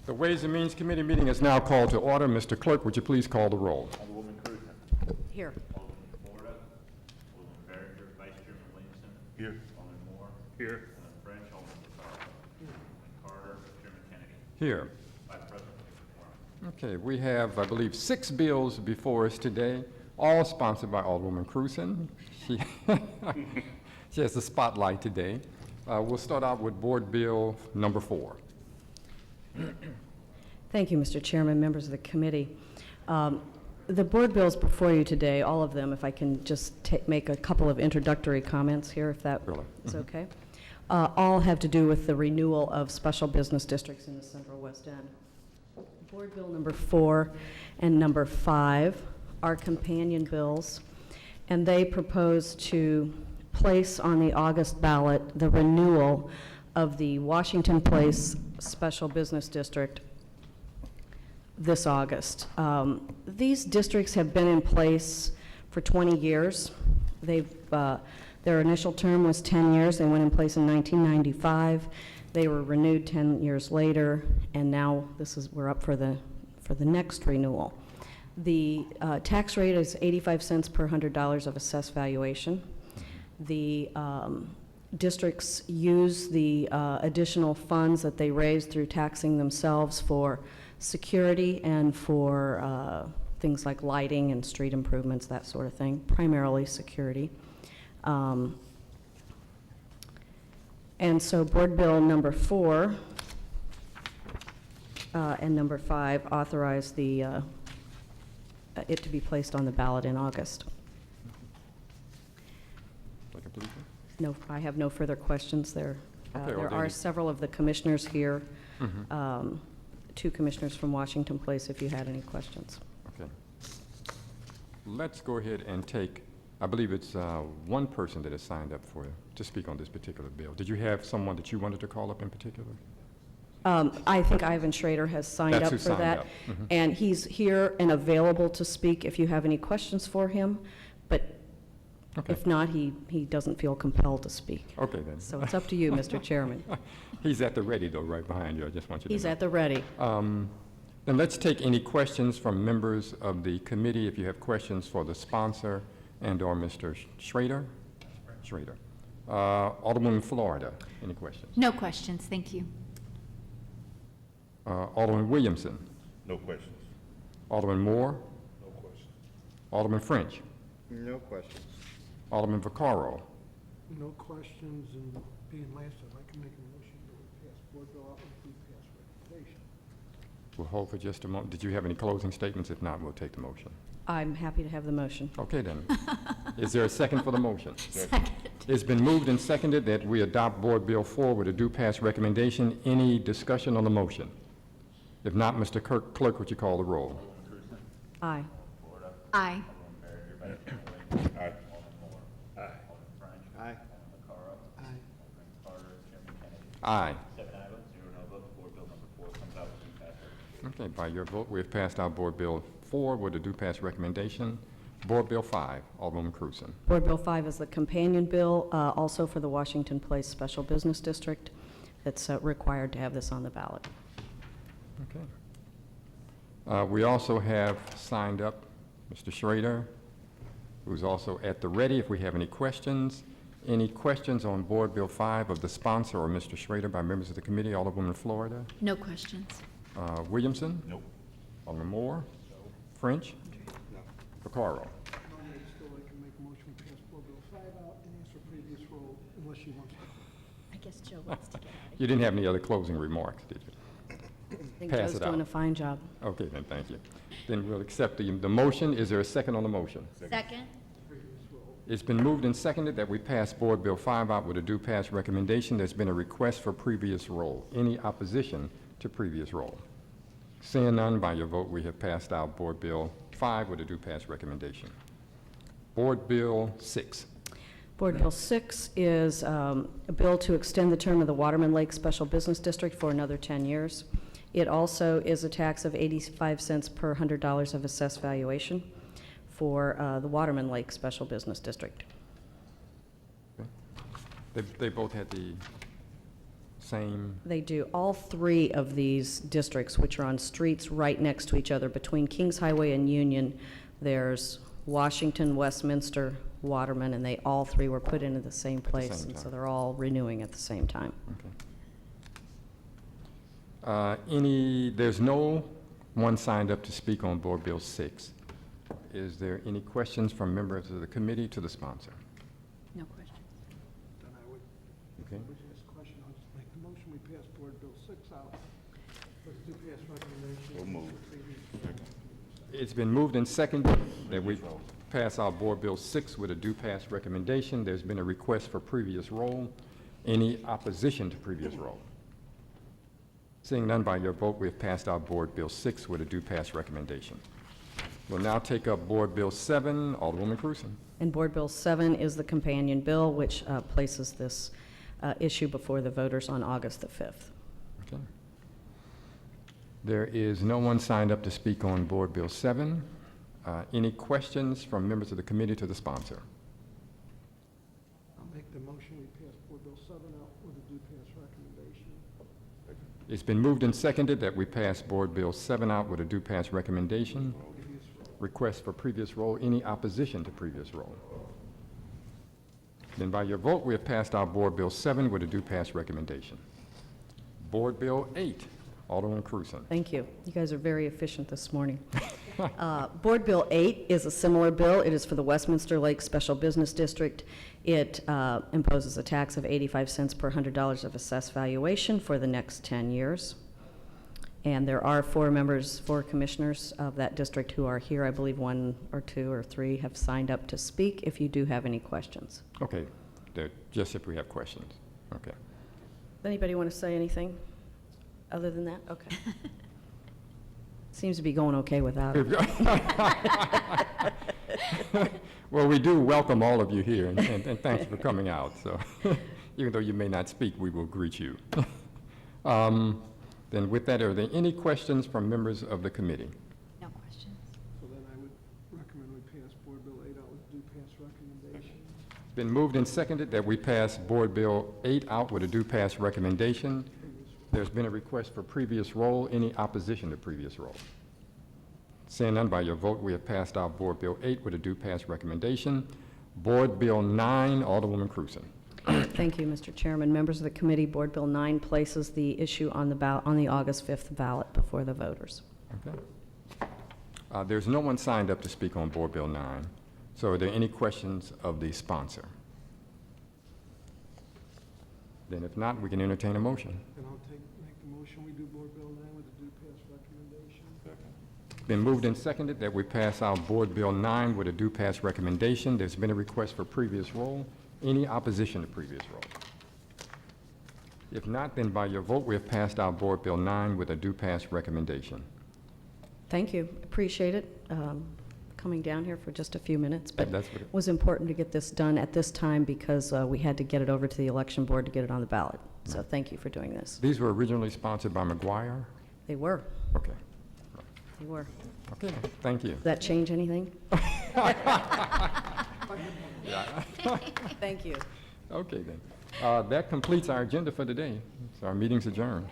The Ways and Means Committee meeting is now called to order. Mr. Clerk, would you please call the roll? Alderwoman Cruzen. Here. Alderman Florida. Alderman Barringer. Vice Chairman Williamson. Here. Alderman Moore. Here. Alderman French. Alderman Vaccaro. Alderman Carter. Chairman Kennedy. Here. Vice President. Quorum. Okay, we have, I believe, 6 bills before us today, all sponsored by Alderwoman Cruzen. She, she has the spotlight today. We'll start out with Board Bill number 4. Thank you, Mr. Chairman, members of the committee. The board bills before you today, all of them, if I can just make a couple of introductory comments here, if that Really? is okay. All have to do with the renewal of special business districts in the Central West End. Board Bill number 4 and number 5 are companion bills, and they propose to place on the August ballot the renewal of the Washington Place Special Business District this August. These districts have been in place for 20 years. Their initial term was 10 years. They went in place in 1995. They were renewed 10 years later, and now we're up for the next renewal. The tax rate is 85 cents per $100 of assessed valuation. The districts use the additional funds that they raise through taxing themselves for security and for things like lighting and street improvements, that sort of thing, primarily security. And so Board Bill number 4 and number 5 authorize it to be placed on the ballot in August. No, I have no further questions there. There are several of the commissioners here, 2 commissioners from Washington Place, if you had any questions. Okay. Let's go ahead and take, I believe it's one person that has signed up to speak on this particular bill. Did you have someone that you wanted to call up in particular? I think Ivan Schrader has signed That's up who for signed that. up. Mhm. And he's here and available to speak if you have any questions for him, but Okay. if not, he doesn't feel compelled to speak. Okay, then. So it's up to you, Mr. Chairman. He's at the ready, though, right behind you. I just want you to know. He's at the ready. Then let's take any questions from members of the committee. If you have questions for the sponsor and/or Mr. Schrader. Schrader. Alderman Florida, any questions? No questions, thank you. Alderman Williamson. No questions. Alderman Moore. No questions. Alderman French. No questions. Alderman Vaccaro. No questions, and being last, I'd like to make a motion that we pass board bill out and we pass recommendation. We'll hold for just a moment. Did you have any closing statements? If not, we'll take the motion. I'm happy to have the motion. Okay, then. Is there a second for the motion? Second. It's been moved and seconded that we adopt Board Bill 4 with a due pass recommendation. Any discussion on the motion? If not, Mr. Clerk, would you call the roll? Alderwoman Cruzen. Aye. Alderman Florida. Aye. Alderman Barringer. Vice Chairman Williamson. Aye. Alderman Moore. Aye. Alderman French. Aye. Alderman Vaccaro. Aye. Alderman Carter. Chairman Kennedy. Aye. 7 ayes, 0 no votes. Board Bill number 4 comes out with due pass recommendation. Okay, by your vote, we have passed out Board Bill 4 with a due pass recommendation. Board Bill 5, Alderwoman Cruzen. Board Bill 5 is the companion bill, also for the Washington Place Special Business District. It's required to have this on the ballot. Okay. We also have signed up Mr. Schrader, who's also at the ready if we have any questions. Any questions on Board Bill 5 of the sponsor or Mr. Schrader by members of the committee? Alderwoman Florida. No questions. Williamson? Nope. Alderman Moore? French? No. Vaccaro? Normally, still, I can make a motion to pass board bill 5 out and ask for previous roll, unless you want to. I guess Joe wants to get out. You didn't have any other closing remarks, did you? I think Pass Joe's it doing out. a fine job. Okay, then, thank you. Then we'll accept the motion. Is there a second on the motion? Second. It's been moved and seconded that we pass Board Bill 5 out with a due pass recommendation. There's been a request for previous roll. Any opposition to previous roll? Seeing none, by your vote, we have passed out Board Bill 5 with a due pass recommendation. Board Bill 6. Board Bill 6 is a bill to extend the term of the Waterman Lake Special Business District for another 10 years. It also is a tax of 85 cents per $100 of assessed valuation for the Waterman Lake Special Business District. They both had the same? They do. All three of these districts, which are on streets right next to each other, between Kings Highway and Union, there's Washington, Westminster, Waterman, and they all three were put into the same place, same and so time. they're all renewing at the same time. Okay. There's no one signed up to speak on Board Bill 6. Is there any questions from members of the committee to the sponsor? No questions. Then I would, Okay. would ask a question, I'll just make the motion, we pass Board Bill 6 out. Let's do pass recommendation. So moved. It's been moved and seconded that we pass our Board Bill 6 with a due pass recommendation. There's been a request for previous roll. Any opposition to previous roll? Seeing none by your vote, we have passed our Board Bill 6 with a due pass recommendation. We'll now take up Board Bill 7. Alderwoman Cruzen. And Board Bill 7 is the companion bill, which places this issue before the voters on August the 5th. Okay. There is no one signed up to speak on Board Bill 7. Any questions from members of the committee to the sponsor? I'll make the motion, we pass Board Bill 7 out with a due pass recommendation. It's been moved and seconded that we pass Board Bill 7 out with a due pass recommendation. Previous roll. Request for previous roll. Any opposition to previous roll? Then by your vote, we have passed our Board Bill 7 with a due pass recommendation. Board Bill 8. Alderwoman Cruzen. Thank you. You guys are very efficient this morning. Board Bill 8 is a similar bill. It is for the Westminster Lake Special Business District. It imposes a tax of 85 cents per $100 of assessed valuation for the next 10 years. And there are 4 commissioners of that district who are here. I believe 1 or 2 or 3 have signed up to speak if you do have any questions. Okay, just if we have questions. Okay. Does anybody want to say anything other than that? Okay. Seems to be going okay without it. Well, we do welcome all of you here, and thanks for coming out. So even though you may not speak, we will greet you. Then with that, are there any questions from members of the committee? No questions. So then I would recommend we pass Board Bill 8 out with due pass recommendation. It's been moved and seconded that we pass Board Bill 8 out with a due pass recommendation. There's been a request for previous roll. Any opposition to previous roll? Seeing none by your vote, we have passed our Board Bill 8 with a due pass recommendation. Board Bill 9, Alderwoman Cruzen. Thank you, Mr. Chairman. Members of the committee, Board Bill 9 places the issue on the August 5th ballot before the voters. Okay. There's no one signed up to speak on Board Bill 9. So are there any questions of the sponsor? Then if not, we can entertain a motion. And I'll make the motion, we do Board Bill 9 with a due pass recommendation. Been moved and seconded that we pass our Board Bill 9 with a due pass recommendation. There's been a request for previous roll. Any opposition to previous roll? If not, then by your vote, we have passed our Board Bill 9 with a due pass recommendation. Thank you. Appreciate it. Coming down here for just a few minutes, but That's what it was important to get this done at this time because we had to get it over to the election board to get it on the ballot. So thank you for doing this. These were originally sponsored by McGuire? They were. Okay. They were. Okay, thank you. Does that change anything? Thank you. Okay, then. That completes our agenda for today. So our meeting's adjourned.